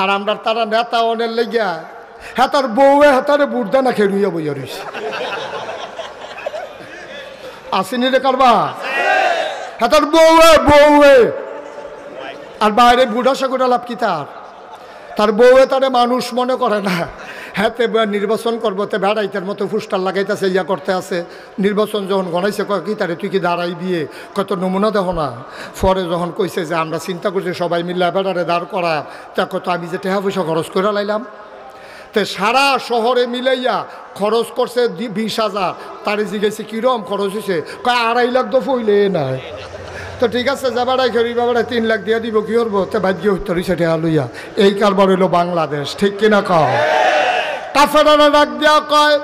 আর আমরা তারা নেতা অনের লেগিয়া হ্যাঁ তার বউয়ে হাতারে বুড়দা না খেয়ে বইয়া রইছে আসেনি রে কারবা হ্যাঁ তার বউয়ে আর বাইরে বুড়া সাগুড়া লাভ কি তার বউয়ে তারে মানুষ মনে করে না। হ্যাঁ নির্বাচন করবো তে বেড়াইতের মতো ফুস্টার লাগাইতেছে ইয়া করতে আছে। নির্বাচন যখন গণাইছে কয় কি তারে তুই কি দাঁড়াই দিয়ে কত নমুনা দেখো না। পরে যখন কইছে যে আমরা চিন্তা করছি সবাই মিলে বেড়ারে দাঁড় করা তা কত আমি যে টাকা পয়সা খরচ করে লাইলাম তে সারা শহরে মিলাইয়া খরচ করছে 20,000। তারে জিজ্ঞেসে কিরম খরচ হয়েছে কয় 2.5 লাখ তো ফইলে নাই। তো ঠিক আছে যাবাড়াই খেরি বাবাড়াই 3 লাখ দিয়ে দিব কি করবো তে ভাগ্য হইতে সেটা লইয়া এই কারবার হইল বাংলাদেশ ঠিক কিনা কও। কাফেরারা ডাক দিয়া কয়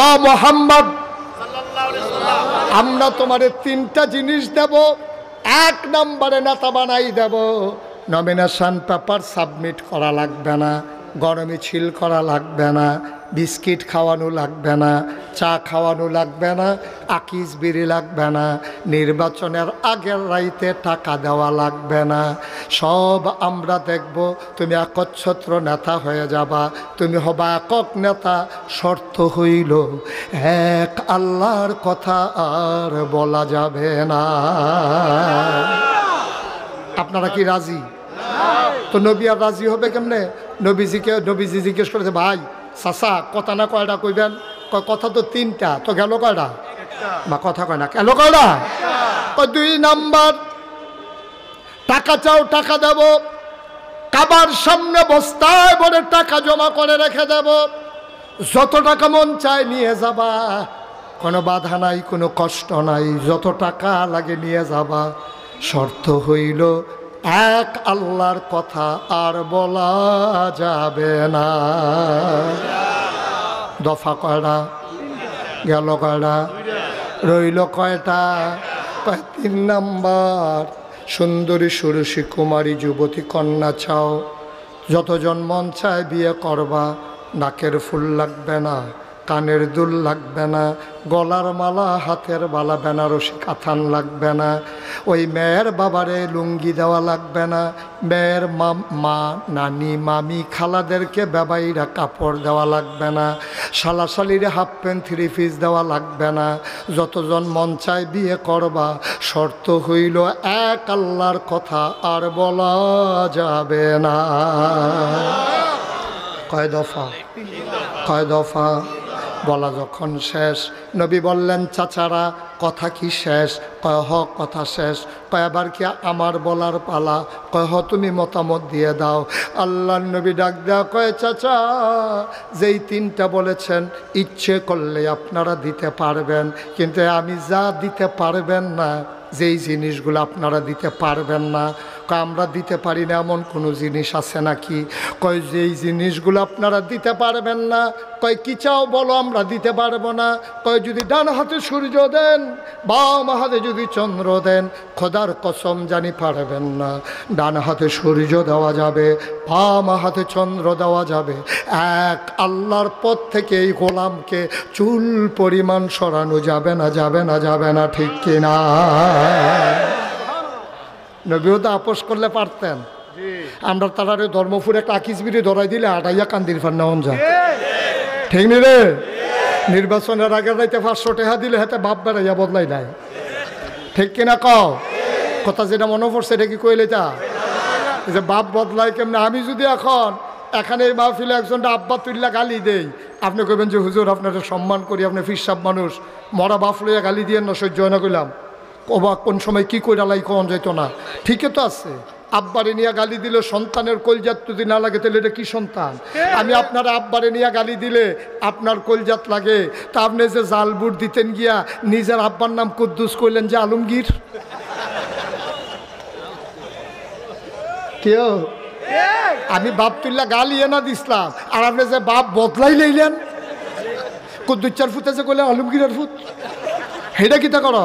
ও মুহাম্মদ আমরা তোমারে 3টা জিনিস দেব। 1 নম্বরে নেতা বানাই দেব, নমিনেশন পেপার সাবমিট করা লাগবে না, গরমে ছিল করা লাগবে না, বিস্কিট খাওয়ানো লাগবে না, চা খাওয়ানো লাগবে না, আকিস বিড়ি লাগবে না, নির্বাচনের আগের রাইতে টাকা দেওয়া লাগবে না। সব আমরা দেখব, তুমি একচ্ছত্র নেতা হয়ে যাবা, তুমি হবা একক নেতা। শর্ত হইল এক আল্লাহর কথা আর বলা যাবে না। আপনারা কি রাজি? তো নবী আর রাজি হবে কেমনে? নবীজি জিজ্ঞেস করেছে ভাই চাচা কথা না কয়টা কইবেন? কথা তো 3টা, তো গেল কয়টা? বা কথা কয় না গেল কয়টা? 2 নাম্বার টাকা চাও টাকা দেব, কাবার সামনে বস্তায় ভরে টাকা জমা করে রেখে দেব, যত টাকা মন চায় নিয়ে যাবা, কোনো বাধা নাই, কোনো কষ্ট নাই, যত টাকা লাগে নিয়ে যাবা। শর্ত হইল এক আল্লাহর কথা আর বলা যাবে না। দফা কয়টা গেল? কয়টা রইল? কয়টা? 3 নাম্বার সুন্দরী সুরসী কুমারী যুবতী কন্যা চাও, যতজন মন চায় বিয়ে করবা, নাকের ফুল লাগবে না, কানের দুল লাগবে না, গলার মালা হাতের বালা বেনারসি কাথান লাগবে না, ওই মেয়ের বাবারে লুঙ্গি দেওয়া লাগবে না, মেয়ের মা নানি মামি খালাদেরকে বেবাইরা কাপড় দেওয়া লাগবে না, শালাশালিরে হাফ প্যান্ট 3 পিস দেওয়া লাগবে না, যতজন মন চায় বিয়ে করবা। শর্ত হইল এক আল্লাহর কথা আর বলা যাবে না। কয় দফা? কয় দফা? বলা যখন শেষ, নবী বললেন চাচারা কথা কি শেষ? কয় হ কথা শেষ। কয় এবার কি আমার বলার পালা? কয় হ তুমি মতামত দিয়ে দাও। আল্লাহর নবী ডাক দেয়া কয় চাচা যেই 3টা বলেছেন ইচ্ছে করলে আপনারা দিতে পারবেন, কিন্তু আমি যা দিতে পারবেন না, যেই জিনিসগুলো আপনারা দিতে পারবেন না, কয় আমরা দিতে পারি না এমন কোনো জিনিস আছে নাকি? কয় যেই জিনিসগুলো আপনারা দিতে পারবেন না, কয় কি চাও বলো আমরা দিতে পারবো না। কয় যদি ডান হাতে সূর্য দেন, বাম হাতে যদি চন্দ্র দেন, খোদার কসম জানি পারবেন না। ডান হাতে সূর্য দেওয়া যাবে, বাম হাতে চন্দ্র দেওয়া যাবে, এক আল্লাহর পথ থেকে এই গোলামকে চুল পরিমাণ সরানো যাবে না, যাবে না, যাবে না, ঠিক কিনা? নবীও তো আপোষ করলে পারতেন। আমরা তারারে ধর্মপুরে একটা আকিস বিড়ি ধরাই দিলে আটাইয়া কান্দির ফার নেওয়া যায়, ঠিক নি রে? নির্বাচনের আগে রাইতে 500 টাকা দিলে হাতে বাপ বেড়াইয়া বদলাই নাই, ঠিক কিনা কও? কথা যেটা মনে পড়ছে এটা কি কইলে তা যে বাপ বদলাই কেমনে? আমি যদি এখন এখানে এই মাহফিলে একজনটা আব্বা তুল্লা গালি দেই, আপনি কইবেন যে হুজুর আপনার সম্মান করি, আপনি ফিরসাব মানুষ, মরা বাপ লইয়া গালি দিয়ে না সহ্য না কইলাম। অবাক কোন সময় কি কইরালাই কন যাইতো না, ঠিকই তো আছে। আব্বারে নিয়ে গালি দিলে সন্তানের কলজাত যদি না লাগে তাহলে এটা কি সন্তান? আমি আপনার আব্বারে নিয়ে গালি দিলে আপনার কলজাত লাগে, তা আপনি যে জাল বুট দিতেন গিয়া নিজের আব্বার নাম কুদ্দুস কইলেন যে আলমগীর। কেউ আমি বাপ তুল্লা গালি এনা দিছিলাম, আর আপনি যে বাপ বদলাই লইলেন, কুদ্দুচার ফুতে যে কইলেন আলমগীরের ফুত, সেটা কিতা কর?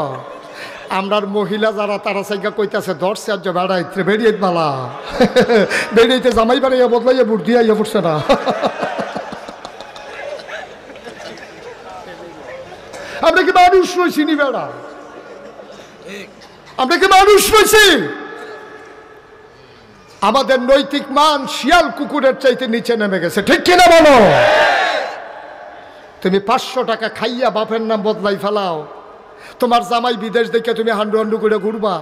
আমরার মহিলা যারা তারা সাইকা কইতাছে ধরছে আর বেড়াইতে বেরিয়ে বালা বেরিয়েতে জামাই বাড়াইয়া বদলাইয়া বুট দিয়া ইয়া পড়ছে না। আমরা কি মানুষ রয়েছি নি বেড়া? আমরা কি মানুষ রয়েছি? আমাদের নৈতিক মান শিয়াল কুকুরের চাইতে নিচে নেমে গেছে, ঠিক কিনা বলো? তুমি 500 টাকা খাইয়া বাপের নাম বদলাই ফেলাও, তোমার জামাই বিদেশ দেখে তুমি হান্ডু হান্ডু করে ঘুরবা,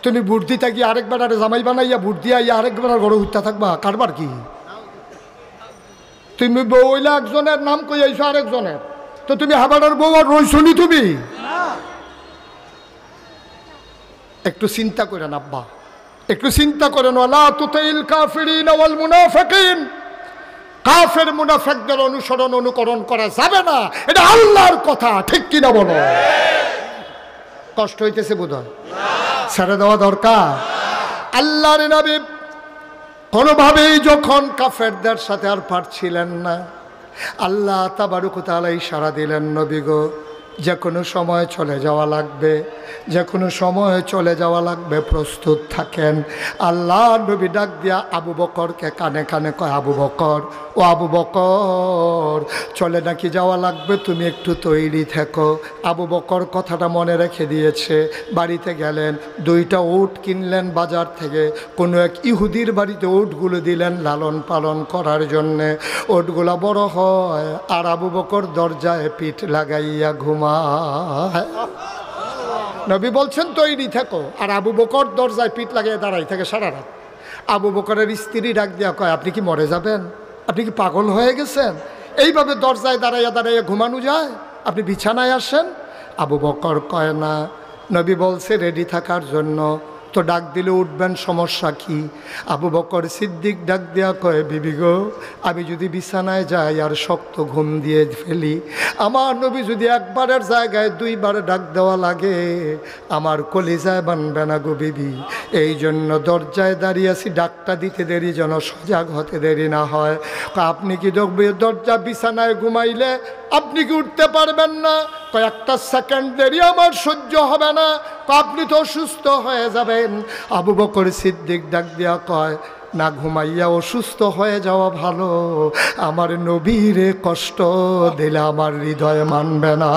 তুমি বুদ্ধি থাকি আরেকবার আরে জামাই বানাইয়া বুদ্ধি আইয়া আরেকবার ঘরে উঠতে থাকবা, কারবার কি? তুমি বউলা একজনের নাম কই আইছো আরেকজনের, তো তুমি হাবাডার বউ আর রইছনি তুমি? একটু চিন্তা করেন আব্বা, একটু চিন্তা করেন। ওয়ালা তুতিল কাফিরিন ওয়াল মুনাফিকিন, কাফের মুনাফিকদের অনুসরণ অনুকরণ করা যাবে না, এটা আল্লাহর কথা, ঠিক কিনা বলো? কষ্ট হইতেছে বোধহয়, ছেড়ে দেওয়া দরকার। আল্লাহর নবী কোনোভাবেই যখন কাফেরদের সাথে আর পারছিলেন না, আল্লাহ তাবারক ওয়া তাআলা ইশারা দিলেন, নবী গো যে কোনো সময় চলে যাওয়া লাগবে, যে কোনো সময় চলে যাওয়া লাগবে, প্রস্তুত থাকেন। আল্লাহ নবী ডাক দিয়া আবু বকরকে কানে কানে কয়, আবু বকর, ও আবু বকর, চলে নাকি যাওয়া লাগবে, তুমি একটু তৈরি থেকো। আবু বকর কথাটা মনে রেখে দিয়েছে। বাড়িতে গেলেন, 2টা উট কিনলেন বাজার থেকে, কোনো এক ইহুদির বাড়িতে উটগুলো দিলেন লালন পালন করার জন্যে। উটগুলা বড় হয় আর আবু বকর দরজায় পিঠ লাগাইয়া ঘুমায়। নবী বলছেন তৈরি থেকো, আর আবু বকর দরজায় পিঠ লাগিয়ে দাঁড়াই থাকে সারা রাত। আবু বকরের স্ত্রী ডাক দিয়া কয়, আপনি কি মরে যাবেন? আপনি কি পাগল হয়ে গেছেন? এইভাবে দরজায় দাঁড়াইয়া দাঁড়াইয়া ঘুমানো যায়? আপনি বিছানায় আসেন। আবু বকর কয় না, নবী বলছে রেডি থাকার জন্য, তো ডাক দিলে উঠবেন, সমস্যা কি? আবু বকর সিদ্দিক ডাক দেয়া কয়, বিবি গো, আমি যদি বিছানায় যাই আর শক্ত ঘুম দিয়ে ফেলি, আমার নবী যদি একবারের জায়গায় 2বার ডাক দেওয়া লাগে, আমার কলিজায় বানবে না গো বিবি। এই জন্য দরজায় দাঁড়িয়ে আছি, ডাকটা দিতে দেরি যেন সজাগ হতে দেরি না হয়। আপনি কি দরজা বিছানায় ঘুমাইলে আপনি কি উঠতে পারবেন না? কয়েকটা সেকেন্ড দেরি আমার সহ্য হবে না, আপনি তো অসুস্থ হয়ে যাবেন। আবু বকর সিদ্দিক ডাক দিয়া কয়, না ঘুমাইয়া অসুস্থ হয়ে যাওয়া ভালো, আমার নবীরে কষ্ট দিলে আমার হৃদয় মানবে না।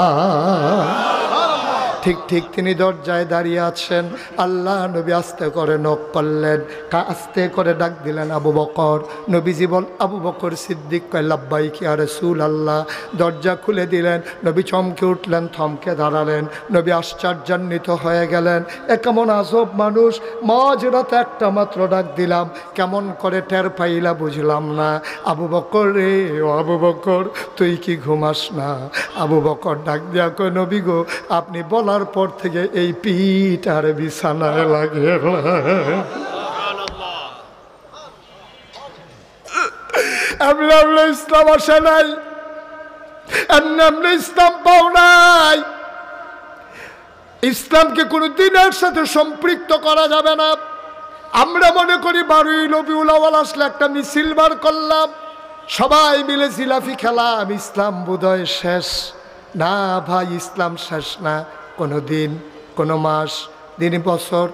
ঠিক ঠিক তিনি দরজায় দাঁড়িয়ে আছেন। আল্লাহ নবী আস্তে করে নক করলেন, আস্তে করে ডাক দিলেন, আবু বকর। নবীজি বল, আবু বকর সিদ্দিক কয়, লাব্বাইক ইয়া রাসূলুল্লাহ। দরজা খুলে দিলেন। নবী চমকে উঠলেন, থমকে দাঁড়ালেন। নবী আশ্চর্যান্বিত হয়ে গেলেন, এ কেমন আজব মানুষ, মাঝরাতে একটা মাত্র ডাক দিলাম, কেমন করে টের পাইলা বুঝলাম না। আবু বকর রে, ও আবু বকর, তুই কি ঘুমাস না? আবু বকর ডাক দিয়া কয়, নবী গো, আপনি বলার পর থেকে এই পিঠ আর বিছানায় লাগে। ইসলাম আসে নাই, এমনি ইসলাম পাও নাই। ইসলামকে কোনো দিনের সাথে সম্পৃক্ত করা যাবে না। আমরা মনে করি 12ই রবিউল আউয়াল আসলে একটা মিছিল বার করলাম, সবাই মিলে জিলাফি খেলাম, ইসলাম বোধহয় শেষ। না ভাই, ইসলাম শেষ না। কোনো দিন, কোনো মাস, দিন, বছর,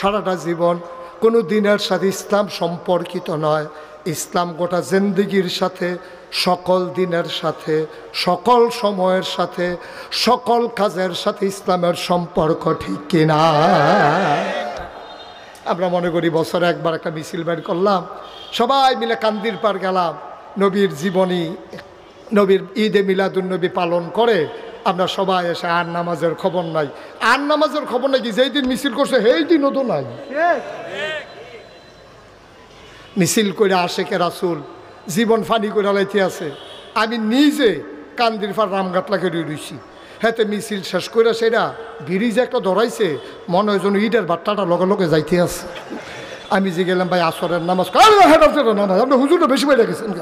সারাটা জীবন কোনো দিনের সাথে ইসলাম সম্পর্কিত নয়। ইসলাম গোটা জিন্দেগির সাথে, সকল দিনের সাথে, সকল সময়ের সাথে, সকল কাজের সাথে ইসলামের সম্পর্ক, ঠিক কিনা? আমরা মনে করি বছরে একবার একটা মিছিল বের করলাম, সবাই মিলে কান্দির পার গেলাম, নবীর জীবনী, নবীর ঈদে মিলাদুন্নবী পালন করে আমরা সবাই এসে আর নামাজের খবর নাই। আর নামাজের খবর নাকি যেই দিন মিছিল করছে সেই দিনও তো নাই। মিছিল করে আশেকে রাসূল জীবন ফানি করে লাইতে আছে। আমি নিজে কান্দির পার রামগাতলাকে রয়েছি, হেতে মিছিল শেষ করে সেটা ব্রিজ একটা ধরাইছে, মনে হয় যেন ঈদের বার্তাটা লগে লগে যাইতে আছে। আমি যে গেলাম, ভাই আসরের নামাজ, নামাজ আপনার হুজুরটা বেশি বেড়ে গেছেন,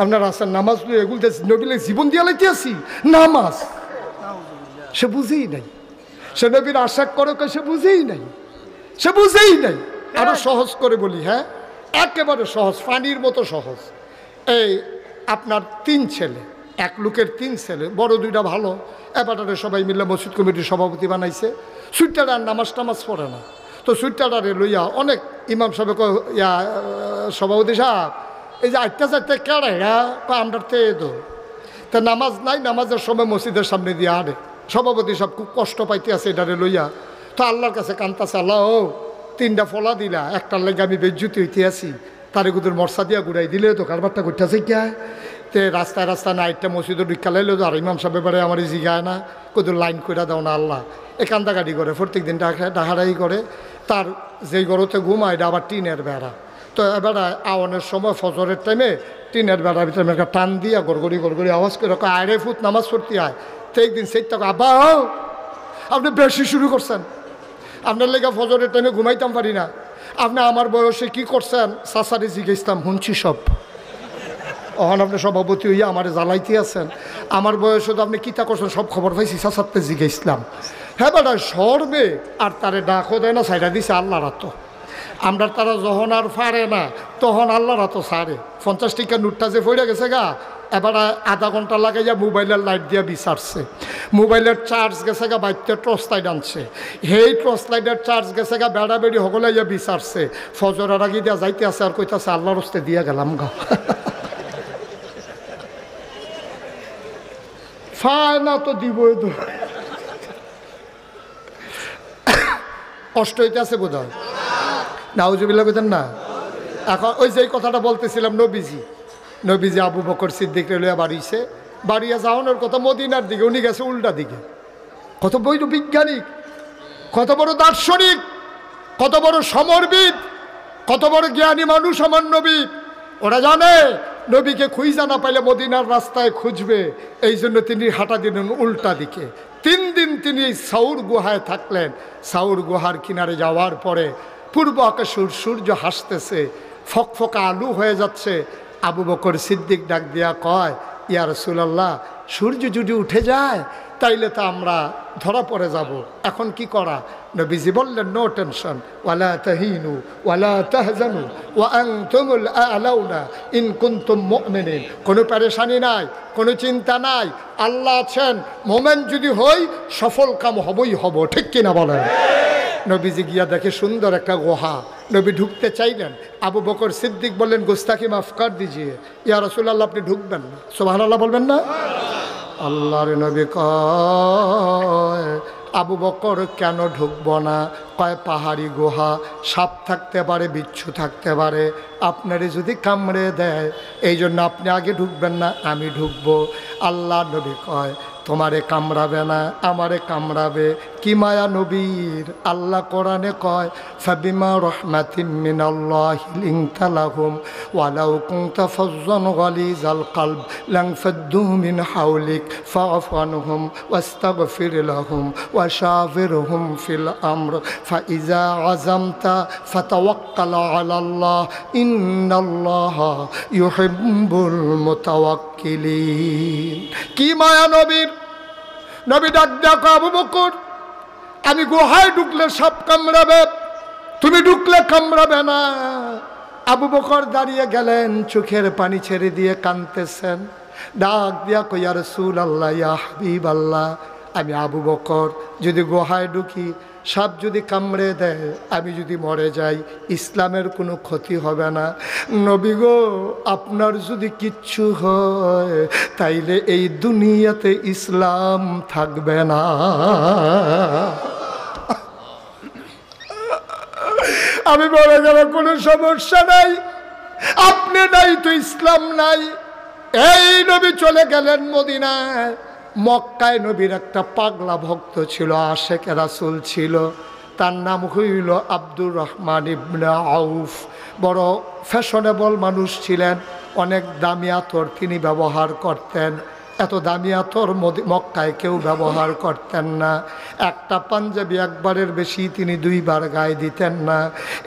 আপনার আসেন নামাজ এগুলো নবীলে জীবন দিয়ে লাইতে আসি নামাজ। সে বুঝেই নাই, সে নবীর আশা করে, সে বুঝেই নাই, সে বুঝেই নাই। আরো সহজ করে বলি, হ্যাঁ, একেবারে সহজ, পানির মতো সহজ। এই আপনার 3 ছেলে, এক লোকের 3 ছেলে, বড় 2টা ভালো, এবারে সবাই মিলে মসজিদ কমিটির সভাপতি বানাইছে। সুইটারা নামাজ টামাজ পড়ে না, তো সুইটারে লইয়া অনেক ইমাম সাহেব, ইয়া সভাপতি সাহেব, এই যে 8টা 4টা কেড়ে, হ্যাঁ আমরা তো নামাজ নাই, নামাজের সময় মসজিদের সামনে দিয়ে আড়ে। সভাপতি সব খুব কষ্ট পাইতে আছে এটারে লইয়া, তো আল্লাহর কাছে কান্তাছে, আল্লাহ ও 3টা ফলা দিলা, একটার লেগে আমি বেজ্জুতি হইতে আসি, তারে কুদুর মর্সা দিয়া ঘুরাই দিলে তো কারবারটা করতেছে কে তে রাস্তায় রাস্তায় নাইটটা মসজিদে ঢুকা লাইলো আর ইমাম সাহেব এবারে আমার জিগায় না, কুদুর লাইন করে দাও না আল্লাহ। এ কান্দাকাটি করে প্রত্যেক দিন ডাহারাই করে। তার যেই গরুতে ঘুমায় এটা আবার টিনের বেড়া, তো এবার আওয়ানের সময় ফজরের টাইমে টিনের বেড়ার ভিতরে একটা টান দিয়া গড়গড়ি গড়গড়ি আওয়াজ করে আড়ে ফুট নামাজ পড়তে হয়। তো একদিন সেই টাকা আব্বা আপনি বেশি শুরু করছেন, আপনার লেগে ফজরের টাইমে ঘুমাইতাম পারি না, আপনি আমার বয়সে কি করছেন সাসারে জিজ্ঞেসতাম শুনছি সব, অহন আপনি সভাপতি হইয়া আমার জ্বালাইতে আছেন, আমার বয়সে তো আপনি কিতা করছেন সব খবর পাইছি সাসারতে জিজ্ঞেসলাম। হ্যাঁ বেটা সরবে আর তারে ডাকও দেয় না, সাইডা দিছে আল্লাহ রাত। আমরা তারা যখন আর পারে না তখন আল্লাহ রাত সারে। 50 টাকা নোটটা যে পড়ে গেছে গা, এবার আধা ঘন্টা লাগাইয়া মোবাইলের লাইট দিয়া বিচারছে, মোবাইলের চার্জ গেছে গা, বাইতে টর্চ লাইট আনছে, সেই টর্চ লাইটের চার্জ গেছে গা, বেড়া বেড়ি হগলাইয়া বিচারছে, ফজরের আগে দিয়া যাইতে আছে আর কইতাছে আল্লাহর হস্তে দিয়া গেলাম গা। ফায় না তো দিবই তো, কষ্ট হইতে আছে বোধ হয়, নাউজুবিল্লাহ কইতেন না। এখন ওই যে কথাটা বলতেছিলাম, নবীজি আবু বকর সিদ্দিক লইয়া বাড়িছে, বাড়িয়া যাওয়ানোর কথা মদিনার দিকে, উনি গেছে উল্টা দিকে। কত বড় বিজ্ঞানিক, কত বড় দার্শনিক, কত বড় সমরবিদ, কত বড় জ্ঞানী মানুষ আমার নবী। ওরা জানে নবীকে খুঁজা না পাইলে মদিনার রাস্তায় খুঁজবে, এই জন্য তিনি হাঁটা দিলেন উল্টা দিকে। 3 দিন তিনি সাউর গুহায় থাকলেন। সাউর গুহার কিনারে যাওয়ার পরে পূর্ব আকাশে সূর্য হাসতেছে, ফকফকা আলু হয়ে যাচ্ছে। আবু বকর সিদ্দিক ডাক দিয়া কয়, ইয়া রাসূলুল্লাহ, সূর্য যদি উঠে যায় তাইলে তো আমরা ধরা পড়ে যাব, এখন কি করা? নবীজি বললেন, নো টেনশন, ওয়ালা তাহিনু ওয়ালা তাহজানু ওয়া আনতুমুল আ'লাউনা ইন কুনতুম মুমিনিন। কোনো পেরেশানি নাই, কোনো চিন্তা নাই, আল্লাহ আছেন, মোমেন যদি হই সফল কাম হবই হব, ঠিক কিনা বলেন? নবীজি গিয়া দেখে সুন্দর একটা গুহা, নবী ঢুকতে চাইলেন। আবু বকর সিদ্দিক বললেন, গুস্তাকি মাফ কর দিজিয়ে, ইয়া রাসূলুল্লাহ আপনি ঢুকবেন না, সুবহানাল্লাহ বলবেন না? আল্লাহর নবী কয়, আবু বকর কেন ঢুকব না? কয় পাহাড়ি গুহা, সাপ থাকতে পারে, বিচ্ছু থাকতে পারে, আপনারে যদি কামড়ে দেয় এই জন্য আপনি আগে ঢুকবেন না, আমি ঢুকবো। আল্লাহ নবী কয়, তোমারে কামড়াবে না, আমারে কামড়াবে। কি মায়া নবীর! আল্লাহ কোরআনে কয়, ফাবিমা রাহমাতিম মিনাল্লাহি লিনতা লাহুম ওয়ালাউ কুনতা ফাজ্জান গালিজাল কলব লানফাদ্দু মিন হাওলিক ফাআফু আনহুম ওয়াস্তাগফির লাহুম ওয়াশাবিরহুম ফিল আমর ফাইজা আযামতা ফাতাওয়াক্কাল আলাল্লাহ ইন্নাল্লাহা ইউহিব্বুল মুতাওয়াক্কিলিন। কি মায়া নবীর! নবী ডাক দেখো, আবু বকর আমি গুহায় ঢুকলে সাপ কামড়াবে, তুমি ঢুকলে কামড়াবে না। আবু বকর দাঁড়িয়ে গেলেন, চোখের পানি ছেড়ে দিয়ে কাঁদতেছেন। ডাক দিয়া কই, ইয়া রাসূলুল্লাহ, ইয়া হাবিবাল্লাহ, আমি আবু বকর যদি গুহায় ঢুকি, সাপ যদি কামড়ে দেয়, আমি যদি মরে যাই, ইসলামের কোনো ক্ষতি হবে না। নবী গো, আপনার যদি কিচ্ছু হয় তাইলে এই দুনিয়াতে ইসলাম থাকবে না। আমি মরে গেলে কোনো সমস্যা নাই, আপনি নাই তো ইসলাম নাই। এই নবী চলে গেলেন মদিনায়। মক্কায় নবীর একটা পাগলা ভক্ত ছিল, আশেকে রাসূল ছিল, তার নাম হইল আব্দুর রহমান ইবনে আউফ। বড় ফ্যাশনেবল মানুষ ছিলেন, অনেক দামি আতর তিনি ব্যবহার করতেন। এত দামি আতর মক্কায় কেউ ব্যবহার করতেন না। একটা পাঞ্জাবি একবারের বেশি তিনি 2 বার গায়ে দিতেন না।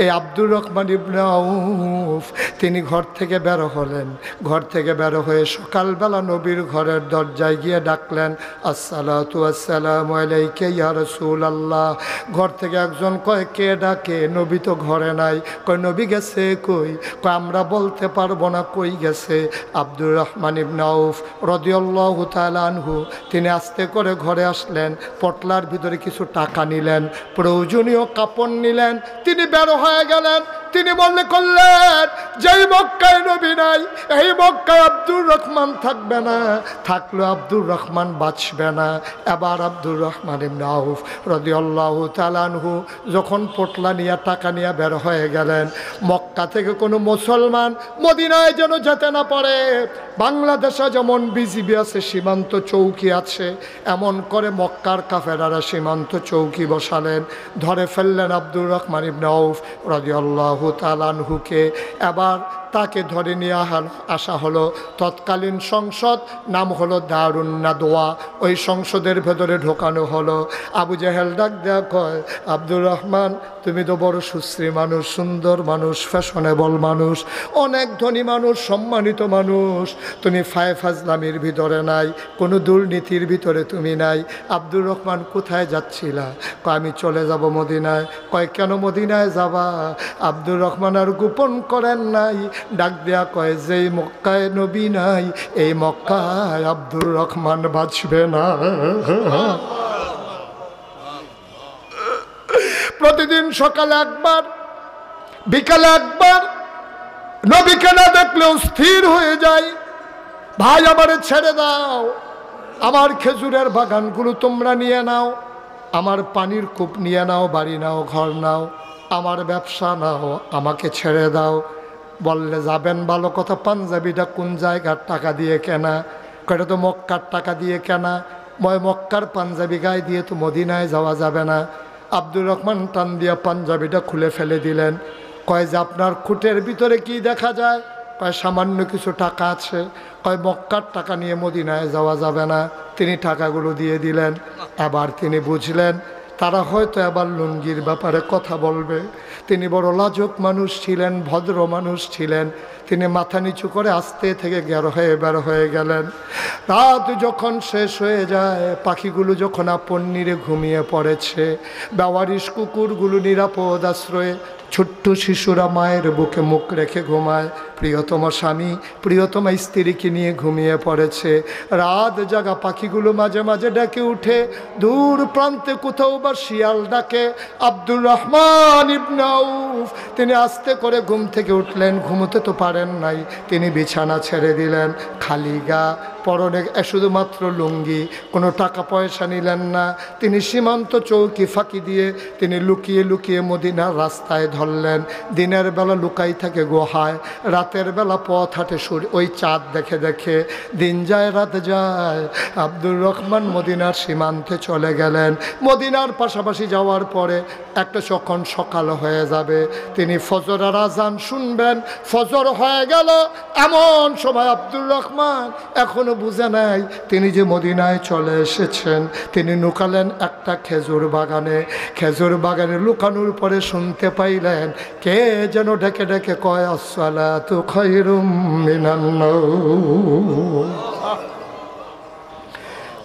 এই আব্দুর রহমান ইবনে আউফ তিনি ঘর থেকে বের হলেন। ঘর থেকে বের হয়ে সকালবেলা নবীর ঘরের দরজায় গিয়ে ডাকলেন, আসসালাতু আসসালামু আলাইকা ইয়া রাসূলুল্লাহ। ঘর থেকে একজন কয়, কে ডাকে? নবী তো ঘরে নাই। কয়, নবী গেছে কই? কয়, আমরা বলতে পারবো না কই গেছে। আব্দুর রহমান ইবনে আউফ রাদিয়াল্লাহু তাআলা আনহু তিনি আস্তে করে ঘরে আসলেন, পটলার ভিতরে কিছু টাকা নিলেন, প্রয়োজনীয় কাপড় নিলেন, তিনি বের হয়ে গেলেন। তিনি মনে করলেন, যেই মক্কায় নবী নাই, এই মক্কায় আব্দুর রহমান থাকবে না, থাকলেও আব্দুর রহমান বাঁচবে না। এবার আব্দুর রহমান ইবনে আউফ রাদিয়াল্লাহু তাআলা আনহু যখন পোটলা নিয়ে টাকা নিয়ে বের হয়ে গেলেন, মক্কা থেকে কোনো মুসলমান মদিনায় যেন যেতে না পারে। বাংলাদেশে যেমন বিজিবি আছে, সীমান্ত চৌকি আছে, এমন করে মক্কার কাফেরারা সীমান্ত চৌকি বসালেন। ধরে ফেললেন আব্দুর রহমান ইবনে আউফ রাদিয়াল্লাহু তাআলা আনহুকে। এবার তাকে ধরে নিয়ে আসা হলো তৎকালীন সংসদ, নাম হলো দারুন নাদওয়া। ওই সংসদের ভেতরে ঢোকানো হলো। আবু জেহেল ডাক দেয়া কয়, আব্দুর রহমান তুমি তো বড় সুশ্রী মানুষ, সুন্দর মানুষ, ফ্যাশনেবল মানুষ, অনেক ধনী মানুষ, সম্মানিত মানুষ, তুমি ফাজলামির ভিতরে নাই, কোনো দুর্নীতির ভিতরে তুমি নাই। আব্দুর রহমান কোথায় যাচ্ছিলা? কয় আমি চলে যাব মদিনায়। কয় কেন মদিনায় যাবা? আব্দুর রহমান আর গোপন করেন নাই, ডাক দেয়া কয় যেই মক্কায় নবী নাই, এই মক্কায় আব্দুর রহমান বাঁচবে না। প্রতিদিন সকালে একবার, বিকালে একবার নবীকে না দেখলেও স্থির হয়ে যায়। ভাই আমারে ছেড়ে দাও, আমার খেজুরের বাগানগুলো তোমরা নিয়ে নাও, আমার পানির কূপ নিয়ে নাও, বাড়ি নাও, ঘর নাও, আমার ব্যবসা নাও, আমাকে ছেড়ে দাও। বললে যাবেন ভালো কথা, পাঞ্জাবিটা কোন জায়গার টাকা দিয়ে কেনা? কয়টা তো মক্কার টাকা দিয়ে কেনা, মক্কার পাঞ্জাবি গায়ে দিয়ে তো মদিনায় যাওয়া যাবে না। আব্দুর রহমান টান দিয়া পাঞ্জাবিটা খুলে ফেলে দিলেন। কয় যে আপনার খুঁটের ভিতরে কি দেখা যায়? কয় সামান্য কিছু টাকা আছে। কয় মক্কার টাকা নিয়ে মদিনায় যাওয়া যাবে না। তিনি টাকাগুলো দিয়ে দিলেন। এবার তিনি বুঝলেন তারা হয়তো এবার লুঙ্গির ব্যাপারে কথা বলবে। তিনি বড় লাজুক মানুষ ছিলেন, ভদ্র মানুষ ছিলেন। তিনি মাথা নিচু করে আস্তে থেকে বের হয়ে গেলেন। রাত যখন শেষ হয়ে যায়, পাখিগুলো যখন আপন নিরে ঘুমিয়ে পড়েছে, বেওয়ারিশ কুকুরগুলো নিরাপদ আশ্রয়ে, ছোট্ট শিশুরা মায়ের বুকে মুখ রেখে ঘুমায়, প্রিয়তম স্বামী প্রিয়তমা স্ত্রীকে নিয়ে ঘুমিয়ে পড়েছে। রাত জাগা পাখিগুলো মাঝে মাঝে ডেকে উঠে, দূর প্রান্তে কোথাও বা শিয়াল ডাকে। আব্দুর রহমান ইবনে আউফ তিনি আস্তে করে ঘুম থেকে উঠলেন। ঘুমোতে তো পারেন নাই, তিনি বিছানা ছেড়ে দিলেন, খালি গা, পরনে শুধুমাত্র লুঙ্গি, কোনো টাকা পয়সা নিলেন না। তিনি সীমান্ত চৌকি ফাঁকি দিয়ে তিনি লুকিয়ে লুকিয়ে মদিনার রাস্তায় ধরলেন। দিনের বেলা লুকাই থাকে গুহায়, রাতের বেলা পথ হাঁটে ওই চাঁদ দেখে দেখে। দিন যায় রাত যায়, আব্দুর রহমান মদিনার সীমান্তে চলে গেলেন। মদিনার পাশাপাশি যাওয়ার পরে একটা যখন সকাল হয়ে যাবে, তিনি ফজরের আজান শুনবেন। ফজর হয়ে গেল, এমন সময় আব্দুর রহমান এখনো বুঝে নাই তিনি যে মদিনায় চলে এসেছেন। তিনি লুকালেন একটা খেজুর বাগানে। খেজুর বাগানে লুকানোর পরে শুনতে পাইলেন কে যেন ডেকে ডেকে কয়, আসসালাতু খায়রুম মিনান নাওম।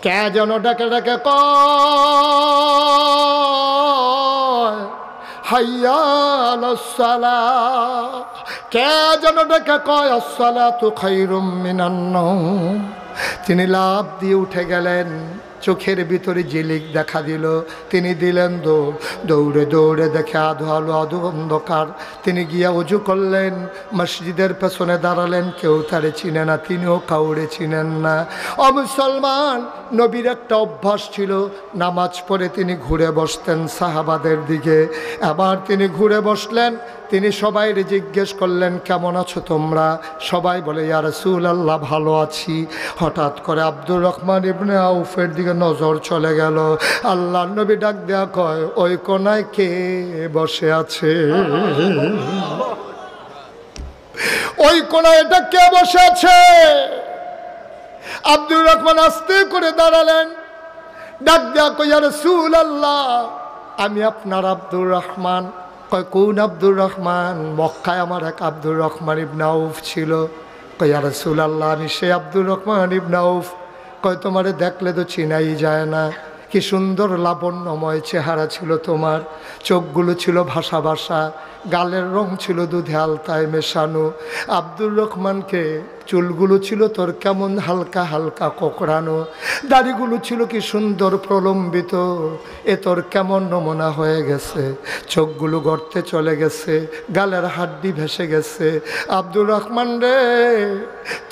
কে যেন ডেকে ডেকে কয়, হাইয়া আলাস সালাহ। কে যেন ডেকে কয়, আসসালাতু খায়রুম মিনান নাওম। তিনি লাফ দিয়ে উঠে গেলেন। চোখের ভিতরে ঝিলিক দেখা দিল। তিনি দিলেন দৌড়। দৌড়ে দৌড়ে দেখে আধো আলো আধো অন্ধকার। তিনি গিয়া অজু করলেন, মসজিদের পেছনে দাঁড়ালেন। কেউ তারে চিনে না, তিনিও কাউরে চিনেন না। মুসলমান নবীর একটা অভ্যাস ছিল, নামাজ পড়ে তিনি ঘুরে বসতেন সাহাবাদের দিকে। এবার তিনি ঘুরে বসলেন। তিনি সবাইকে জিজ্ঞেস করলেন, কেমন আছো তোমরা? সবাই বলে, ইয়া রাসূলুল্লাহ ভালো আছি। হঠাৎ করে আব্দুর রহমান ইবনে আউফের দিকে নজর চলে গেল। আল্লাহর নবী ডাক দেয়া কয়, ওই কোনায় কে বসে আছে? ওই কোনায় এটা কে বসে আছে? আব্দুর রহমান আস্তে করে দাঁড়ালেন, ডাক দেয়া কয়, ইয়া রাসূলুল্লাহ আমি আপনার আব্দুর রহমান। কয় কোন আব্দুর রহমান? মক্কায় আমার এক আব্দুর রহমান ইবনে আউফ ছিল। কয় ইয়া রাসূলুল্লাহ আমি সেই আব্দুর রহমান ইবনে আউফ। কয় তোমারে দেখলে তো চিনাই যায় না। কি সুন্দর লাবণ্যময় চেহারা ছিল তোমার, চোখগুলো ছিল ভাসা ভাসা, গালের রং ছিল দুধে আলতায় মেশানো। আব্দুর রহমানকে চুলগুলো ছিল তোর কেমন হালকা হালকা কোকড়ানো, দাড়িগুলো ছিল কি সুন্দর প্রলম্বিত, এ তোর কেমন নমুনা হয়ে গেছে, চোখগুলো গর্তে চলে গেছে, গালের হাড্ডি ভেসে গেছে। আব্দুর রহমান রে,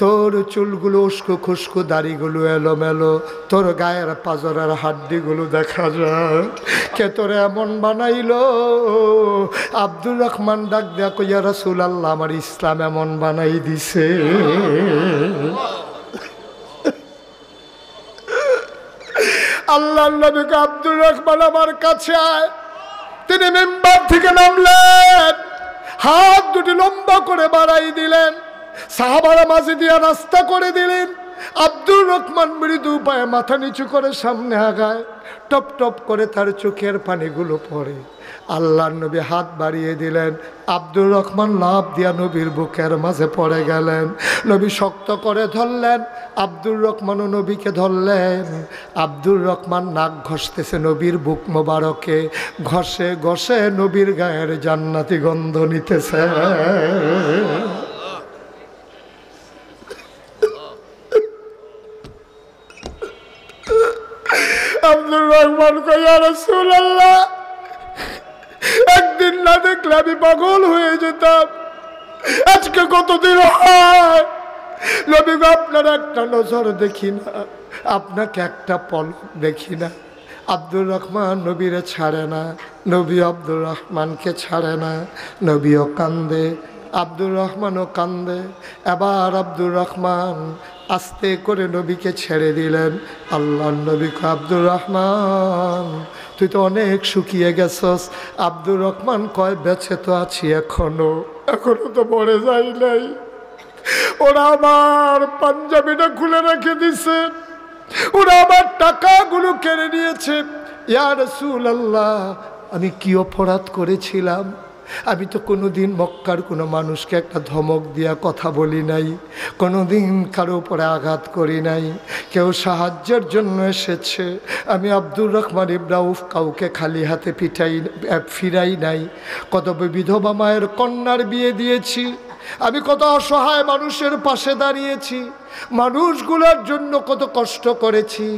তোর চুলগুলো উস্কো খুস্কো, দাড়িগুলো এলোমেলো, তোর গায়ের পাজরের হাড্ডিগুলো দেখা যায়, কে তোরে এমন বানাইলো? আব্দুর রহমান ডাক দেয়া কই, ইয়া রাসূলুল্লাহ, আমার ইসলাম এমন বানাই দিছে। আল্লাহর নবী আব্দুর রহমান আমার কাছে আয়। তিনি মিম্বার থেকে নামলেন, হাত দুটি লম্বা করে বাড়াই দিলেন, সাহাবারা মাঝে দিয়ে রাস্তা করে দিলেন। আব্দুর রহমান মৃদু পায়ে মাথা নিচু করে সামনে আগায়, টপ টপ করে তার চোখের পানিগুলো পড়ে। আল্লাহর নবী হাত বাড়িয়ে দিলেন, আব্দুর রহমান লাফ দিয়া নবীর বুকের মাঝে পড়ে গেলেন। নবী শক্ত করে ধরলেন, আব্দুর রহমানও নবীকে ধরলেন। আব্দুর রহমান নাক ঘষতেছে নবীর বুক মোবারকে, ঘষে ঘষে নবীর গায়ের জান্নাতি গন্ধ নিতেছে। আব্দুর রহমান কই, ইয়া রাসূলুল্লাহ, একদিন না দেখলে আমি পাগল হয়ে যেতাম, আজকে কতদিন হয় নবী গো, আপনার একটা নজর দেখি না, আপনাকে একটা পলক দেখি না। আব্দুর রহমান নবীরে ছাড়ে না, নবী আব্দুর রহমানকে ছাড়ে না। নবীও কান্দে, আব্দুর রহমানও কান্দে। এবার আব্দুর রহমান আস্তে করে নবীকে ছেড়ে দিলেন। আল্লাহর নবী কয়, আব্দুর রহমান, তুই তো অনেক শুকিয়ে গেছস। আব্দুর রহমান কয়, বেঁচে তো আছি এখনো তো মরে যাই নাই। ওরা আমার পাঞ্জাবিটা খুলে রেখে দিছে, ওরা আমার টাকাগুলো কেড়ে নিয়েছে। ইয়া রাসূলুল্লাহ, আমি কি অপরাধ করেছিলাম? আমি তো কোনোদিন মক্কার কোনো মানুষকে একটা ধমক দিয়া কথা বলি নাই, কোনোদিন কারো উপরে আঘাত করি নাই। কেউ সাহায্যের জন্য এসেছে, আমি আব্দুর রহমান ইবনে আউফ কাউকে খালি হাতে ফিরাই নাই। কত বিধবা মায়ের কন্যার বিয়ে দিয়েছি, আমি কত অসহায় মানুষের পাশে দাঁড়িয়েছি, মানুষগুলোর জন্য কত কষ্ট করেছি।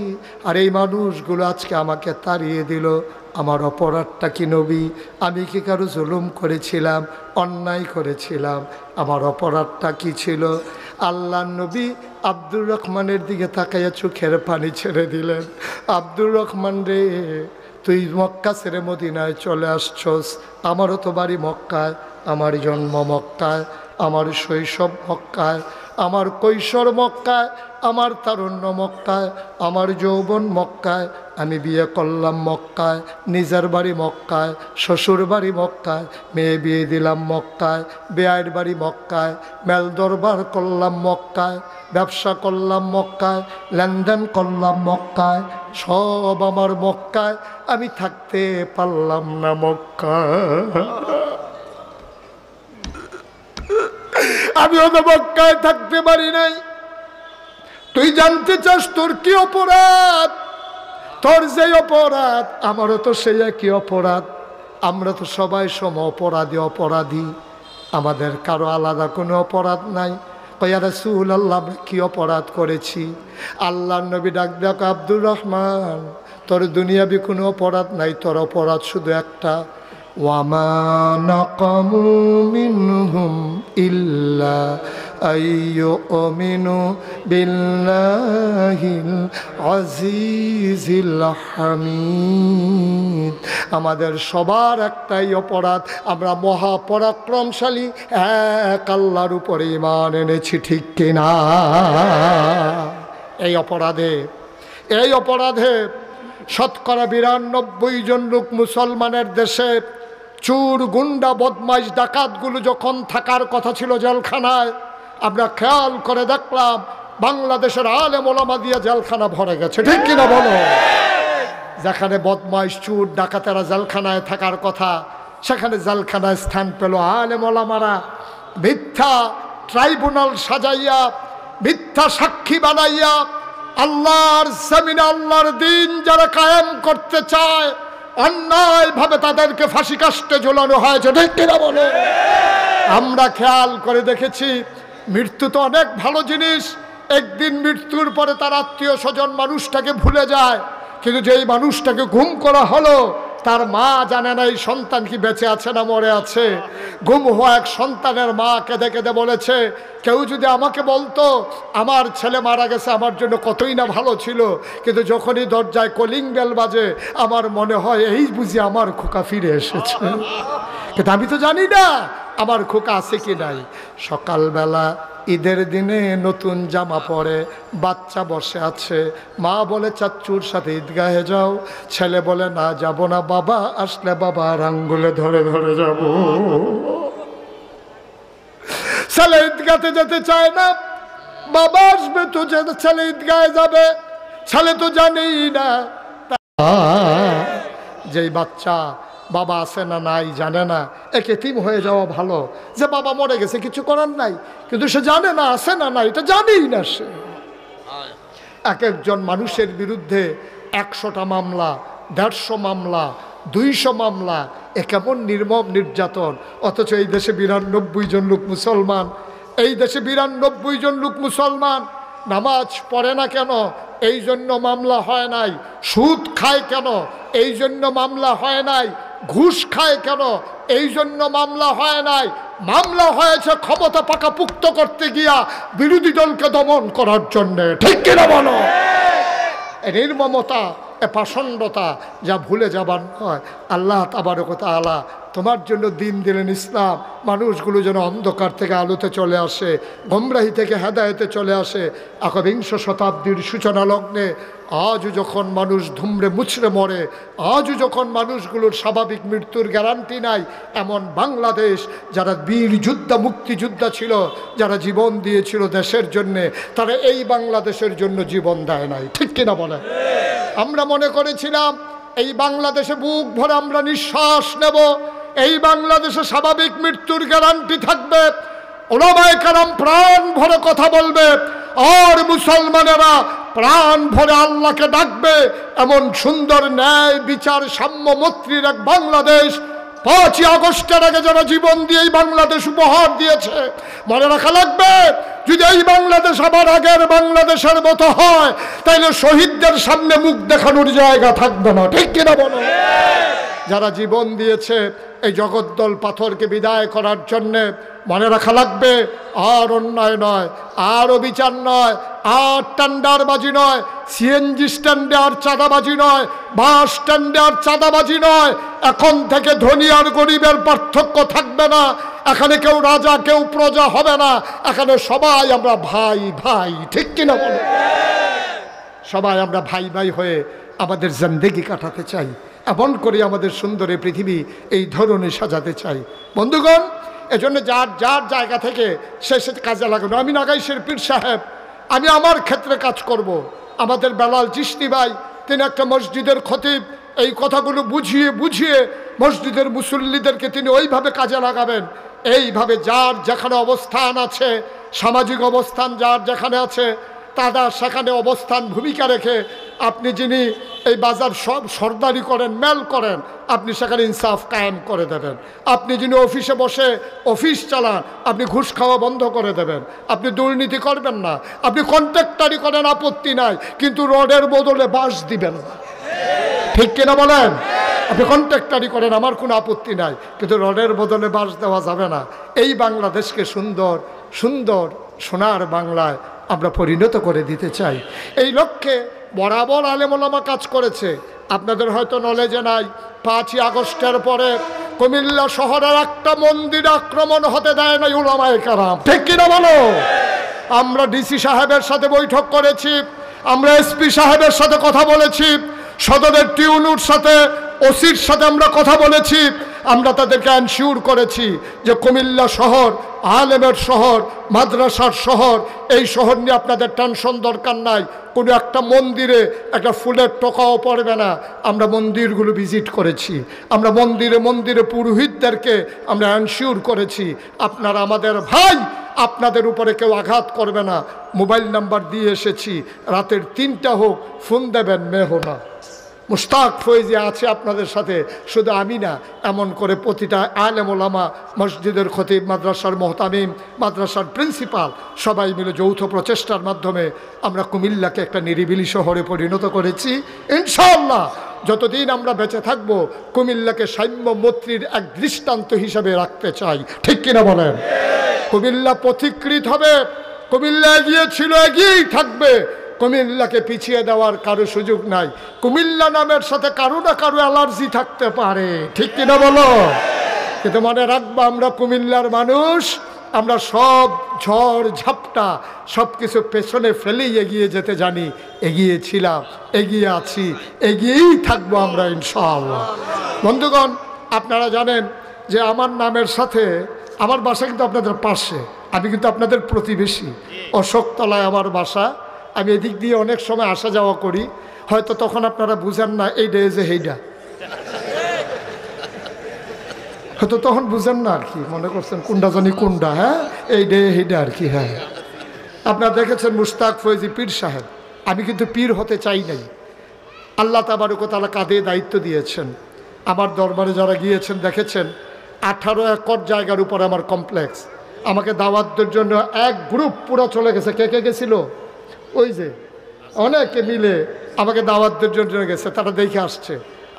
আর এই মানুষগুলো আজকে আমাকে তাড়িয়ে দিল। আমার অপরাধটা কি নবী? আমি কি কারো জুলুম করেছিলাম, অন্যায় করেছিলাম? আমার অপরাধটা কি ছিল? আল্লাহর নবী আব্দুর রহমানের দিকে তাকাইয়া চোখের পানি ছেড়ে দিলেন। আব্দুর রহমান রে, তুই মক্কা ছেড়ে মদিনায় চলে আসছস, আমারও তো বাড়ি মক্কায়, আমার জন্ম মক্কায়, আমার শৈশব মক্কায়, আমার কৈশোর মক্কায়, আমার তারুণ্য মক্কায়, আমার যৌবন মক্কায়, আমি বিয়ে করলাম মক্কায়, নিজের বাড়ি মক্কায়, শ্বশুর বাড়ি মক্কায়, মেয়ে বিয়ে দিলাম মক্কায়, বেয়াইর বাড়ি মক্কায়, মেল দরবার করলাম মক্কায়, ব্যবসা করলাম মক্কায়, লেনদেন করলাম মক্কায়, সব আমার মক্কায়, আমি থাকতে পারলাম না মক্কায়। আমিও তো মক্কায় থাকতে পারি নাই। তুই জানতে চাস তোর কি অপরাধ? তোর যে অপরাধ আমারও তো সেই একই অপরাধ। আমরা তো সবাই সম অপরাধী, আমাদের কারো আলাদা কোনো অপরাধ নাই। ইয়া রাসূলুল্লাহ, আমরা কি অপরাধ করেছি? আল্লাহর নবী ডাক দেয়া, আব্দুর রহমান, তোর দুনিয়াবি কোনো অপরাধ নাই, তোর অপরাধ শুধু একটা। ওয়ামা নাকামু মিনহুম ইল্লা আইয়ুমিনু বিল্লাহিল আজিজিল হামিদ। আমাদের সবার একটাই অপরাধ, আমরা মহাপরাক্রমশালী এক আল্লাহর উপরে ঈমান এনেছি, ঠিক কিনা? এই অপরাধে শতকরা 92 জন লোক মুসলমানের দেশে, চোর গুন্ডা বদমাইশ ডাকাতগুলো যখন থাকার কথা ছিল জেলখানায়, আমরা খেয়াল করে দেখলাম বাংলাদেশের আলেম ওলামা দিয়ে জেলখানা ভরে গেছে, ঠিক কিনা বলো? যেখানে বদমাইশ চোর ডাকাতেরা জেলখানায় থাকার কথা, সেখানে জেলখানায় স্থান পেল আলেম ওলামারা। মিথ্যা ট্রাইব্যুনাল সাজাইয়া, মিথ্যা সাক্ষী বানাইয়া আল্লাহর জমিনে আল্লাহর দিন যারা কায়েম করতে চায়, অন্যায়ভাবে তাদেরকে ফাঁসি কাস্টে ঝোলানো হয়েছে, ঠিক কিনা বলো? আমরা খেয়াল করে দেখেছি মৃত্যু তো অনেক ভালো জিনিস। একদিন মৃত্যুর পরে তার আত্মীয় স্বজন মানুষটাকে ভুলে যায়, কিন্তু যেই মানুষটাকে গুম করা হলো তার মা জানে না এই সন্তান কি বেঁচে আছে না মরে আছে। গুম হওয়া এক সন্তানের মা কেঁদে কেঁদে বলেছে, কেউ যদি আমাকে বলতো আমার ছেলে মারা গেছে আমার জন্য কতই না ভালো ছিল, কিন্তু যখনই দরজায় কলিং বেল বাজে আমার মনে হয় এই বুঝি আমার খোকা ফিরে এসেছে, কিন্তু আমি তো জানি না আমার খোকা আছে কি নাই। সকালবেলা ঈদের দিনে নতুন জামা পরে বাচ্চা বসে আছে, মা বলে চাচ্চুর সাথে ঈদগাহে যাও, ছেলে বলে না যাব না, বাবা আসলে বাবার আঙ্গুলে ধরে ধরে যাব। ছেলে ঈদগাতে যেতে চায় না, বাবা আসবে তো ছেলে ঈদগাহে যাবে, ছেলে তো জানেই না। যেই বাচ্চা বাবা আছে না নাই জানে না, একে এতিম হয়ে যাওয়া ভালো। যে বাবা মরে গেছে কিছু করার নাই, কিন্তু সে জানে না আছে না নাই, এটা জানেই না সে। এক একজন মানুষের বিরুদ্ধে 100টা মামলা, 150 মামলা, 200 মামলা, এ কেমন নির্মম নির্যাতন। অথচ এই দেশে 92 জন লোক মুসলমান, এই দেশে 92 জন লোক মুসলমান। নামাজ পড়ে না কেন? এই জন্য মামলা হয় নাই। সুদ খায় কেন? এই জন্য মামলা হয় নাই। ঘুষ খায় কেন? এই জন্য মামলা হয় নাই। মামলা হয়েছে ক্ষমতা পাকাপুক্ত করতে গিয়া বিরোধী দলকে দমন করার জন্যে। ঠিক কিনা বলো? নির্মমতা, পাষণ্ডতা যা ভুলে যাবার নয়। আল্লাহ তাবারক ওয়া তাআলা তোমার জন্য দিন দিলেন ইসলাম, মানুষগুলো যেন অন্ধকার থেকে আলোতে চলে আসে, গোমরাহি থেকে হেদায়েতে চলে আসে। 21 শতাব্দীর সূচনা লগ্নে আজও যখন মানুষ ধুমড়ে মুছড়ে মরে, আজও যখন মানুষগুলোর স্বাভাবিক মৃত্যুর গ্যারান্টি নাই, এমন বাংলাদেশ যারা বীর যোদ্ধা মুক্তিযোদ্ধা ছিল, যারা জীবন দিয়েছিল দেশের জন্যে, তারা এই বাংলাদেশের জন্য জীবন দেয় নাই। ঠিক কিনা বলে? আমরা মনে করেছিলাম এই বাংলাদেশে বুক ভরে আমরা নিঃশ্বাস নেব, এই বাংলাদেশে স্বাভাবিক মৃত্যুর গ্যারান্টি থাকবে, ওলামায়ে কেরাম প্রাণ ভরে কথা বলবে, আর মুসলমানেরা প্রাণ ভরে আল্লাহকে ডাকবে। এমন সুন্দর ন্যায় বিচার সাম্য মৈত্রীর এক বাংলাদেশ 5ই আগস্টের আগে যারা জীবন দিয়ে এই বাংলাদেশ উপহার দিয়েছে, মনে রাখা লাগবে, যদি এই বাংলাদেশ আবার আগের বাংলাদেশের মতো হয় তাইলে শহীদদের সামনে মুখ দেখানোর জায়গা থাকবে না। ঠিক কিনা বলো? যারা জীবন দিয়েছে এই জগদ্দল পাথরকে বিদায় করার জন্যে, মনে রাখা লাগবে, আর অন্যায় নয়, আর অবিচার নয়, আর টেন্ডারবাজি নয়, সিএনজি স্ট্যান্ডে আর চাঁদাবাজি নয়, বাস স্ট্যান্ডে আর চাঁদাবাজি নয়। এখন থেকে ধনী আর গরিবের পার্থক্য থাকবে না। এখানে কেউ রাজা কেউ প্রজা হবে না, এখানে সবাই আমরা ভাই ভাই। ঠিক কিনা বলো? সবাই আমরা ভাই ভাই হয়ে আমাদের জিন্দেগি কাটাতে চাই, এমন করে আমাদের সুন্দর এই পৃথিবী এই ধরনের সাজাতে চাই। বন্ধুগণ, এজন্য যার যার জায়গা থেকে সে কাজে লাগানো। আমি নাগাইশের পীর সাহেব, আমি আমার ক্ষেত্রে কাজ করব। আমাদের বেলাল চিশতি ভাই, তিনি একটা মসজিদের খতিব, এই কথাগুলো বুঝিয়ে বুঝিয়ে মসজিদের মুসল্লিদেরকে তিনি ওইভাবে কাজে লাগাবেন। এইভাবে যার যেখানে অবস্থান আছে, সামাজিক অবস্থান যার যেখানে আছে, তারা সেখানে অবস্থান ভূমিকা রেখে আপনি যিনি এই বাজার সব সর্দারি করেন, মেল করেন, আপনি সেখানে ইনসাফ কায়েম করে দেবেন। আপনি যিনি অফিসে বসে অফিস চালান, আপনি ঘুষ খাওয়া বন্ধ করে দেবেন। আপনি দুর্নীতি করবেন না। আপনি কন্ট্রাক্টারি করেন, আপত্তি নাই, কিন্তু রডের বদলে বাঁশ দিবেন না। ঠিক কিনা বলেন? আপনি কন্ট্রাক্টারি করেন, আমার কোনো আপত্তি নাই, কিন্তু রডের বদলে বাঁশ দেওয়া যাবে না। এই বাংলাদেশকে সুন্দর সুন্দর সোনার বাংলায় আমরা পরিণত করে দিতে চাই। এই লক্ষ্যে বরাবর আলেম ওলামা কাজ করেছে। আপনাদের হয়তো নলেজে নাই, 5ই আগস্টের পরে কুমিল্লা শহরের একটা মন্দির আক্রমণ হতে দেয় নাই উলামায়ে কেরাম। ঠিক কিনা বলো? আমরা ডিসি সাহেবের সাথে বৈঠক করেছি, আমরা এসপি সাহেবের সাথে কথা বলেছি, সদরের টিউনুর সাথে, ওসির সাথে আমরা কথা বলেছি। আমরা তাদেরকে এনশিওর করেছি যে কুমিল্লা শহর আলেমের শহর, মাদ্রাসার শহর, এই শহর নিয়ে আপনাদের টেনশন দরকার নাই। কোনো একটা মন্দিরে একটা ফুলের টোকাও পড়বে না। আমরা মন্দিরগুলো ভিজিট করেছি, আমরা মন্দিরে মন্দিরে পুরোহিতদেরকে আমরা এনশিওর করেছি আপনারা আমাদের ভাই, আপনাদের উপরে কেউ আঘাত করবে না। মোবাইল নাম্বার দিয়ে এসেছি, রাতের 3টা হোক ফোন দেবেন, মেয়ে হো না। মুশতাক ফয়েজি আছে আপনাদের সাথে, শুধু আমি না, এমন করে প্রতিটা আলেম ওলামা, মসজিদের খতিব, মাদ্রাসার মোহতামিম, মাদ্রাসার প্রিন্সিপাল সবাই মিলে যৌথ প্রচেষ্টার মাধ্যমে আমরা কুমিল্লাকে একটা নিরিবিলি শহরে পরিণত করেছি। ইনশাআল্লাহ যতদিন আমরা বেঁচে থাকবো কুমিল্লাকে সাম্য মৈত্রীর এক দৃষ্টান্ত হিসাবে রাখতে চাই, ঠিক কিনা বলেন? কুমিল্লা পথিকৃত হবে, কুমিল্লা এগিয়ে ছিল, এগিয়েই থাকবে। কুমিল্লাকে পিছিয়ে দেওয়ার কারো সুযোগ নাই। কুমিল্লা নামের সাথে কারো না কারো অ্যালার্জি থাকতে পারে, ঠিক কিনা বলো? কিন্তু মনে রাখবো আমরা কুমিল্লার মানুষ, আমরা সব ঝড় ঝাপটা সব কিছু পেছনে ফেলেই এগিয়ে যেতে জানি, এগিয়েছিলাম, এগিয়ে আছি, এগিয়েই থাকবো আমরা ইনশাআল্লাহ। বন্ধুগণ, আপনারা জানেন যে আমার নামের সাথে আমার বাসা কিন্তু আপনাদের পাশে, আমি কিন্তু আপনাদের প্রতিবেশী। অশোকতলায় আমার বাসা। আমি এদিক দিয়ে অনেক সময় আসা যাওয়া করি, হয়তো তখন আপনারা বুঝেন না এইটা যে হেইডা, হয়তো তখন বুঝেন না আর কি, মনে করছেন কুন্ডা জানি কুন্ডা, হ্যাঁ এই ডে হেইডা আর কি। হ্যাঁ, আপনারা দেখেছেন মুশতাক ফয়েজি পীর সাহেব, আমি কিন্তু পীর হতে চাই নাই। আল্লাহ তাবারক ওয়া তাআলা কাঁধে দায়িত্ব দিয়েছেন। আমার দরবারে যারা গিয়েছেন দেখেছেন 18 একর জায়গার উপর আমার কমপ্লেক্স। আমাকে দাওয়াতের জন্য এক গ্রুপ পুরো চলে গেছে। কে কে গেছিল? ওই যে অনেকে মিলে আমাকে দাওয়াতের জন্য গেছে, তারা দেখে আসছে।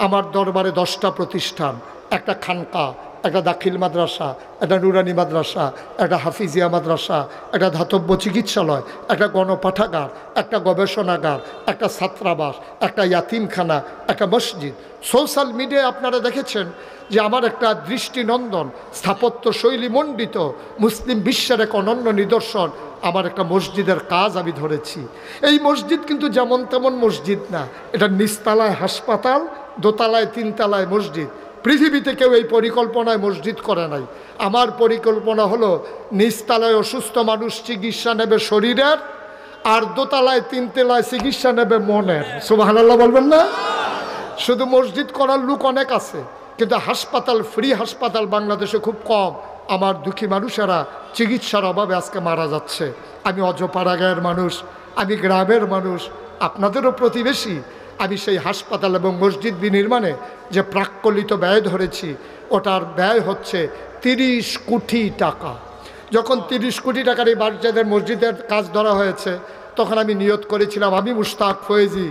আমার দরবারে 10টা প্রতিষ্ঠান, একটা খানকা, একটা দাখিল মাদ্রাসা, একটা নুরানি মাদ্রাসা, একটা হাফিজিয়া মাদ্রাসা, একটা ধাতব্য চিকিৎসালয়, একটা গণপাঠাগার, একটা গবেষণাগার, একটা ছাত্রাবাস, একটা ইয়াতিমখানা, একটা মসজিদ। সোশ্যাল মিডিয়ায় আপনারা দেখেছেন যে আমার একটা দৃষ্টিনন্দন স্থাপত্য শৈলী মণ্ডিত মুসলিম বিশ্বের এক অনন্য নিদর্শন আমার একটা মসজিদের কাজ আমি ধরেছি। এই মসজিদ কিন্তু যেমন তেমন মসজিদ না, এটা নিচতলায় হাসপাতাল, দোতলায় 3তলায় মসজিদ। পৃথিবীতে কেউ এই পরিকল্পনায় মসজিদ করে নাই। আমার পরিকল্পনা হলো নিচতলায় অসুস্থ মানুষ চিকিৎসা নেবে শরীরের, আর দোতলায় 3তলায় চিকিৎসা নেবে মনের। সুবহানাল্লাহ বলবেন না? শুধু মসজিদ করার লোক অনেক আছে, কিন্তু হাসপাতাল, ফ্রি হাসপাতাল বাংলাদেশে খুব কম। আমার দুঃখী মানুষেরা চিকিৎসার অভাবে আজকে মারা যাচ্ছে। আমি অজপাড়া গায়ের মানুষ, আমি গ্রামের মানুষ, আপনাদেরও প্রতিবেশী। আমি সেই হাসপাতাল এবং মসজিদ বিনির্মাণে যে প্রাক্কলিত ব্যয় ধরেছি, ওটার ব্যয় হচ্ছে 30 কোটি টাকা। যখন 30 কোটি টাকার এই বাচ্চাদের মসজিদের কাজ ধরা হয়েছে, তখন আমি নিয়ত করেছিলাম আমি মুশতাক ফয়েজি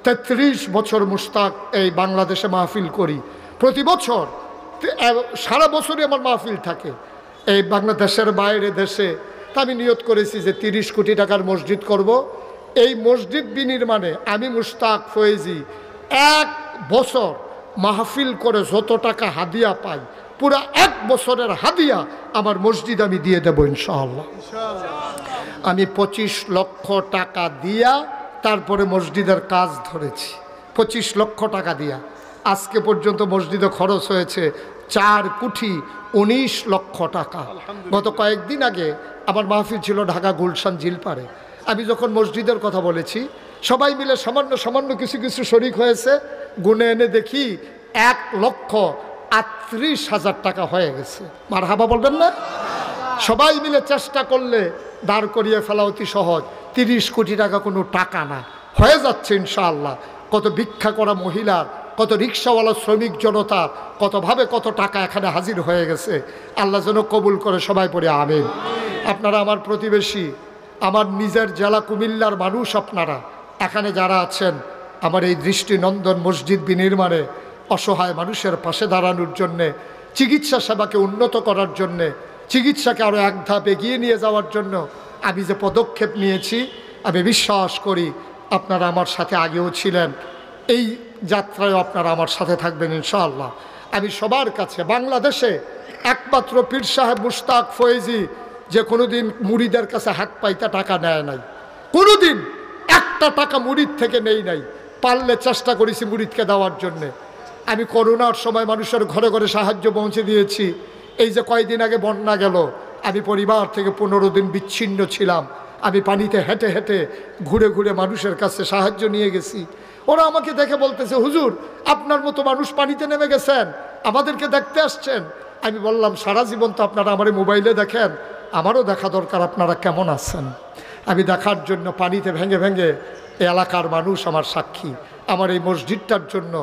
33 বছর মুশতাক এই বাংলাদেশে মাহফিল করি। প্রতি বছর সারা বছরই আমার মাহফিল থাকে এই বাংলাদেশের বাইরে দেশে। তা আমি নিয়ত করেছি যে 30 কোটি টাকার মসজিদ করব। এই মসজিদ বিনির্মাণে আমি মুশতাক ফয়েজি 1 বছর মাহফিল করে যত টাকা হাদিয়া পাই, পুরা 1 বছরের হাদিয়া আমার মসজিদ আমি দিয়ে দেবো ইনশাআল্লাহ। আমি 25 লক্ষ টাকা দিয়া তারপরে মসজিদের কাজ ধরেছি। 25 লক্ষ টাকা দিয়া আজকে পর্যন্ত মসজিদে খরচ হয়েছে 4 কোটি 19 লক্ষ টাকা। গত কয়েকদিন আগে আমার মাহফিল ছিল ঢাকা গুলশান জিলপাড়ে। আমি যখন মসজিদের কথা বলেছি, সবাই মিলে সামান্য সামান্য কিছু কিছু শরিক হয়েছে, গুনে এনে দেখি 1,38,000 টাকা হয়ে গেছে। মারহাবা বলবেন না? সবাই মিলে চেষ্টা করলে দাঁড় করিয়ে ফেলা অতি সহজ। 30 কোটি টাকা কোনো টাকা না, হয়ে যাচ্ছে ইনশাআল্লাহ। কত ভিক্ষা করা মহিলার, কত রিক্সাওয়ালা শ্রমিক জনতা, কতভাবে কত টাকা এখানে হাজির হয়ে গেছে। আল্লাহ যেন কবুল করে, সবাই পড়ে আমিন। আপনারা আমার প্রতিবেশী, আমার নিজের জেলা কুমিল্লার মানুষ, আপনারা এখানে যারা আছেন, আমার এই দৃষ্টিনন্দন মসজিদ বিনির্মাণে অসহায় মানুষের পাশে দাঁড়ানোর জন্যে, চিকিৎসা সেবাকে উন্নত করার জন্যে, চিকিৎসাকে আরও এক ধাপ এগিয়ে নিয়ে যাওয়ার জন্য আমি যে পদক্ষেপ নিয়েছি, আমি বিশ্বাস করি আপনারা আমার সাথে আগেও ছিলেন, এই যাত্রায় আপনারা আমার সাথে থাকবেন ইনশাআল্লাহ। আমি সবার কাছে, বাংলাদেশে একমাত্র পীর সাহেব মুশতাক ফয়েজি যে কোনোদিন মুরিদের কাছে হাত পাইতে টাকা নেয় নাই, কোনোদিন একটা টাকা মুরিদ থেকে নেই নাই। পারলে চেষ্টা করেছি মুরিদকে দেওয়ার জন্যে। আমি করোনার সময় মানুষের ঘরে ঘরে সাহায্য পৌঁছে দিয়েছি। এই যে কয়েকদিন আগে বন্যা গেল, আমি পরিবার থেকে 15 দিন বিচ্ছিন্ন ছিলাম। আমি পানিতে হেঁটে হেঁটে ঘুরে ঘুরে মানুষের কাছে সাহায্য নিয়ে গেছি। ওরা আমাকে দেখে বলতেছে, হুজুর আপনার মতো মানুষ পানিতে নেমে গেছেন, আমাদেরকে দেখতে আসছেন। আমি বললাম, সারা জীবন তো আপনারা আমার মোবাইলে দেখেন, আমারও দেখা দরকার আপনারা কেমন আছেন। আমি দেখার জন্য পানিতে ভেঙে ভেঙে এলাকার মানুষ আমার সাক্ষী। আমার এই মসজিদটার জন্য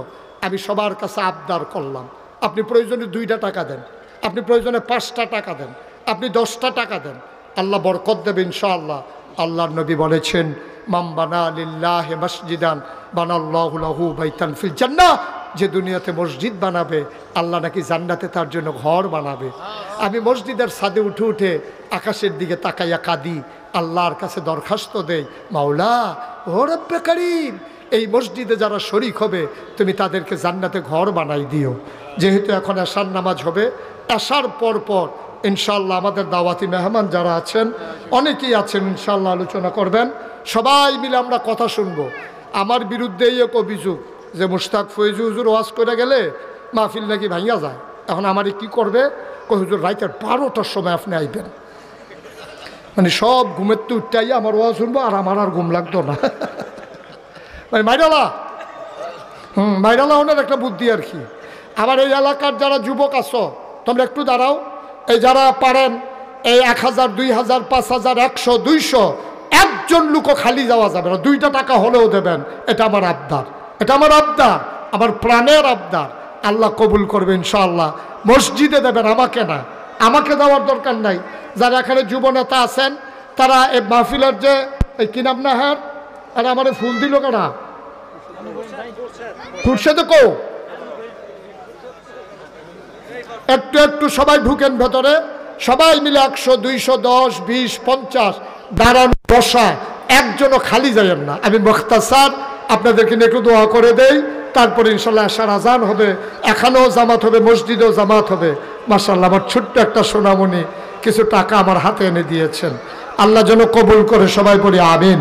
আমি সবার কাছে আবদার করলাম, আপনি প্রয়োজনে 2টা টাকা দেন, আপনি প্রয়োজনে 5টা টাকা দেন, আপনি 10টা টাকা দেন, আল্লাহ বরকত দেবে ইনশাআল্লাহ। আল্লাহর নবী বলেছেন, মান বানা লিল্লাহি মসজিদান বানাল্লাহু লাহু বাইতান ফিল জান্নাহ, যে দুনিয়াতে মসজিদ বানাবে আল্লাহ নাকি জান্নাতে তার জন্য ঘর বানাবে। আমি মসজিদের ছাদে উঠে উঠে আকাশের দিকে তাকাইয়া কাঁদি, আল্লাহর কাছে দরখাস্ত দেই, মাওলা ও রব্বে কারীম, এই মসজিদে যারা শরীক হবে তুমি তাদেরকে জান্নাতে ঘর বানাই দিও। যেহেতু এখন এশার নামাজ হবে, এশার পর পর ইনশাআল্লাহ আমাদের দাওয়াতি মেহমান যারা আছেন, অনেকেই আছেন, ইনশাআল্লাহ আলোচনা করবেন, সবাই মিলে আমরা কথা শুনবো। আমার বিরুদ্ধে এই এক অভিযোগ যে মুশতাক ফৈজু হুজুর ওয়াজ করে গেলে মাহফিল নাকি ভাঙিয়া যায়। এখন আমারই কি করবে, কই হুজুর রাইতের 12টার সময় আপনি আইবেন, মানে সব ঘুমের তো উঠটাই আমার ওয়াজ শুনবো, আর আমার আর ঘুম লাগতো না। মানে মাইরালা মাইরালা ওনার একটা বুদ্ধি আর কি। আবার এই এলাকার যারা যুবক আছো তোমরা একটু দাঁড়াও, এই যারা পারেন এই 1000, 2000, 5000, 100, 200 একজন লোকও খালি যাওয়া যাবে না, 2টা টাকা হলেও দেবেন। এটা আমার আবদার, এটা আমার আবদার, আমার প্রাণের আবদার। আল্লাহ কবুল করবে ইনশাআল্লাহ। মসজিদে দেবেন, আমাকে না, আমাকে দেওয়ার দরকার নাই। যারা এখানে যুব নেতা আছেন তারা এই মাহফিলের যে এই কি নাম না, হ্যাঁ আর আমার ফুল দিল কেনা ফুটছে তো কো, একটু একটু সবাই ঢুকেন ভেতরে, সবাই মিলে 100, 200, 10, 20, 50 দাঁড়ানো বসা, একজনও খালি যাবেন না। আমি মুখতাসার আপনাদেরকে একটু দোয়া করে দেই, তারপরে ইনশাল্লাহ আশার আজান হবে, এখানেও জামাত হবে, মসজিদেও জামাত হবে। মাশাআল্লাহ আমার ছোট্ট একটা সোনামণি কিছু টাকা আমার হাতে এনে দিয়েছেন, আল্লাহ যেন কবুল করে, সবাই বলি আমিন।